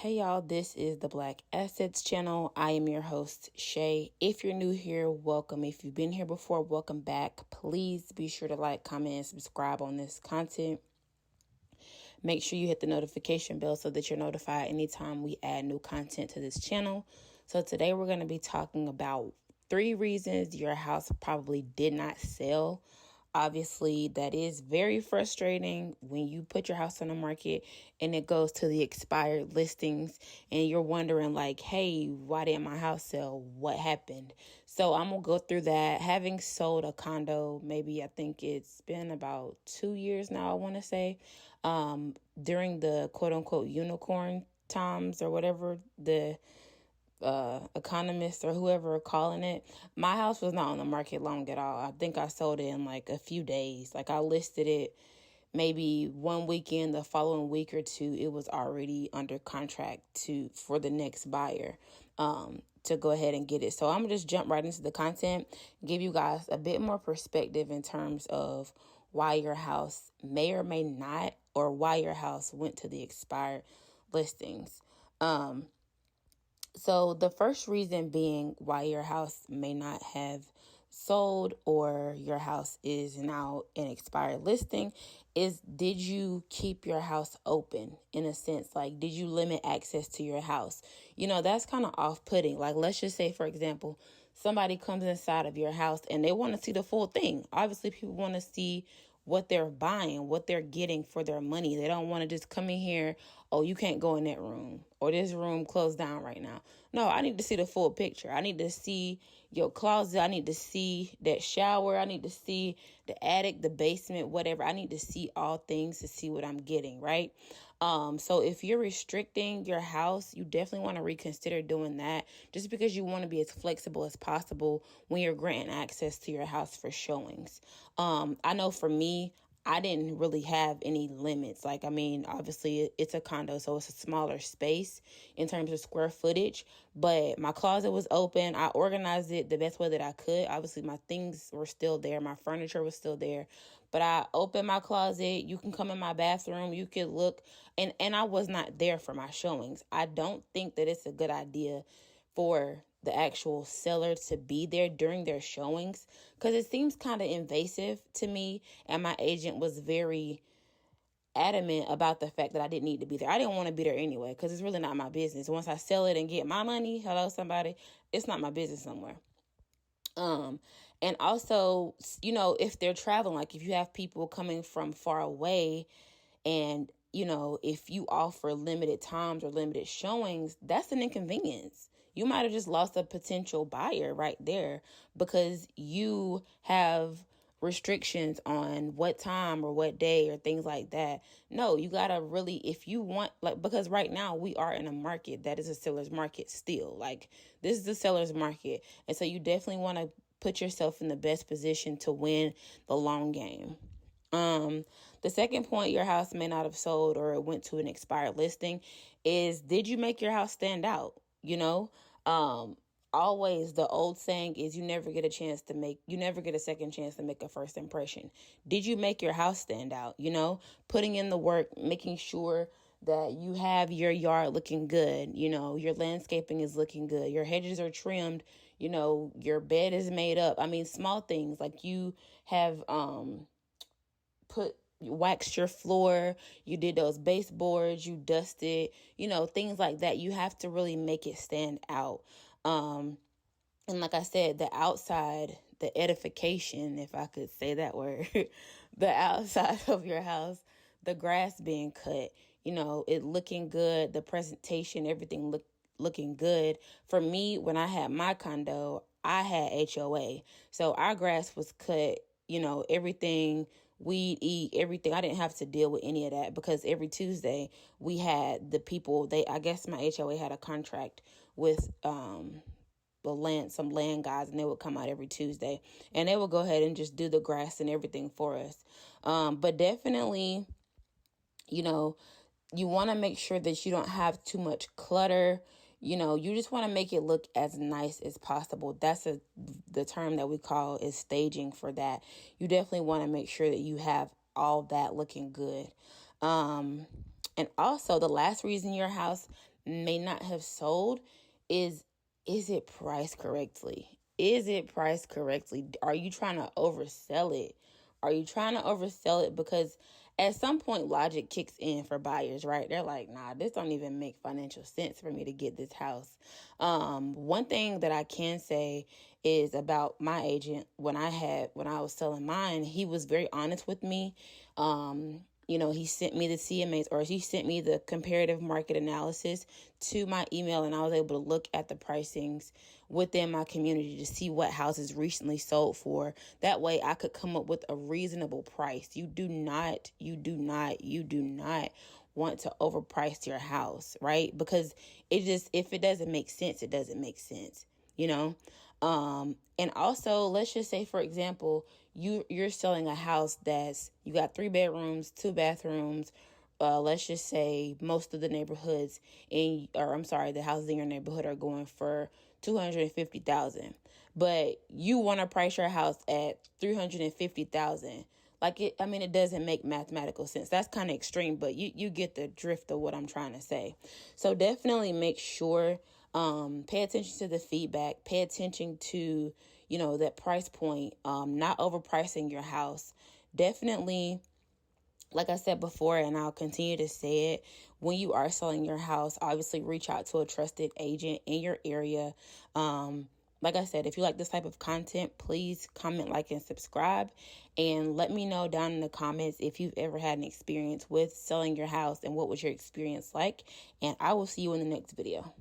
Hey y'all, this is the Black Assets channel. I am your host, Shay. If you're new here, welcome. If you've been here before, welcome back. Please be sure to like, comment, and subscribe on this content. Make sure you hit the notification bell so that you're notified anytime we add new content to this channel. So today we're going to be talking about 3 reasons your house probably did not sell. Obviously, that is very frustrating when you put your house on the market and it goes to the expired listings and you're wondering like, hey, why didn't my house sell? What happened? So I'm going to go through that. Having sold a condo, maybe I think it's been about 2 years now, I want to say, during the quote unquote unicorn times or whatever the economists or whoever are calling it. My house was not on the market long at all. I think I sold it in like a few days. Like I listed it maybe one weekend, the following week or two, it was already under contract for the next buyer to go ahead and get it. So I'm gonna just jump right into the content, give you guys a bit more perspective in terms of why your house may or may not, or why your house went to the expired listings. So the first reason being why your house may not have sold or your house is now an expired listing is, did you keep your house open in a sense? Like, did you limit access to your house? You know, that's kind of off-putting. Like, let's just say, for example, somebody comes inside of your house and they want to see the full thing. Obviously, people want to see what they're buying, what they're getting for their money. They don't want to just come in here, oh, you can't go in that room, or this room closed down right now. No, I need to see the full picture. I need to see your closet. I need to see that shower. I need to see the attic, the basement, whatever. I need to see all things to see what I'm getting, right? So if you're restricting your house, you definitely want to reconsider doing that, just because you want to be as flexible as possible when you're granting access to your house for showings. I know for me, I didn't really have any limits. Like, I mean, obviously it's a condo, so it's a smaller space in terms of square footage, but my closet was open. I organized it the best way that I could. Obviously my things were still there. My furniture was still there, but I opened my closet. You can come in my bathroom. You could look, and I was not there for my showings. I don't think that it's a good idea for the actual seller to be there during their showings, because it seems kind of invasive to me. And my agent was very adamant about the fact that I didn't need to be there. I didn't want to be there anyway, because it's really not my business. Once I sell it and get my money, hello, somebody, it's not my business somewhere. And also, you know, if they're traveling, like if you have people coming from far away, and, you know, if you offer limited times or limited showings, that's an inconvenience. You might have just lost a potential buyer right there because you have restrictions on what time or what day or things like that. No, you got to really, if you want, like, because right now we are in a market that is a seller's market still. Like, this is the seller's market. And so you definitely want to put yourself in the best position to win the long game. The second point your house may not have sold or it went to an expired listing is, did you make your house stand out? You know, always the old saying is you never get a second chance to make a first impression. Did you make your house stand out? You know, putting in the work, making sure that you have your yard looking good. You know, your landscaping is looking good. Your hedges are trimmed. You know, your bed is made up. I mean, small things like you have, you waxed your floor, you did those baseboards, you dusted, you know, things like that. You have to really make it stand out. And like I said, the outside, the edification, if I could say that word, the outside of your house, the grass being cut, you know, it looking good, the presentation, everything looking good. For me, when I had my condo, I had HOA. So our grass was cut, you know, everything, weed, eat, everything. I didn't have to deal with any of that because every Tuesday we had the people, I guess my HOA had a contract with, some land guys, and they would come out every Tuesday and they would go ahead and just do the grass and everything for us. But definitely, you know, you want to make sure that you don't have too much clutter. You know, you just want to make it look as nice as possible. That's the term that we call is staging for that. You definitely want to make sure that you have all that looking good. And also the last reason your house may not have sold is it priced correctly? Is it priced correctly? Are you trying to oversell it? Are you trying to oversell it? Because at some point logic kicks in for buyers, right? They're like, nah, this don't even make financial sense for me to get this house. One thing that I can say is about my agent, when I was selling mine, he was very honest with me. He sent me the CMAs, or he sent me the comparative market analysis to my email, and I was able to look at the pricings within my community to see what houses recently sold for. That way I could come up with a reasonable price. You do not want to overprice your house, right? Because if it doesn't make sense, it doesn't make sense, you know? And also, let's just say, for example, you're selling a house you got 3 bedrooms, 2 bathrooms. Let's just say most of the neighborhoods the houses in your neighborhood are going for $250,000, but you want to price your house at $350,000. It doesn't make mathematical sense. That's kind of extreme, but you get the drift of what I'm trying to say. So definitely make sure, pay attention to the feedback, pay attention to, that price point, not overpricing your house. Definitely, like I said before, and I'll continue to say it, when you are selling your house, obviously reach out to a trusted agent in your area. Like I said, if you like this type of content, please comment, like, and subscribe. And let me know down in the comments if you've ever had an experience with selling your house and what was your experience like. And I will see you in the next video.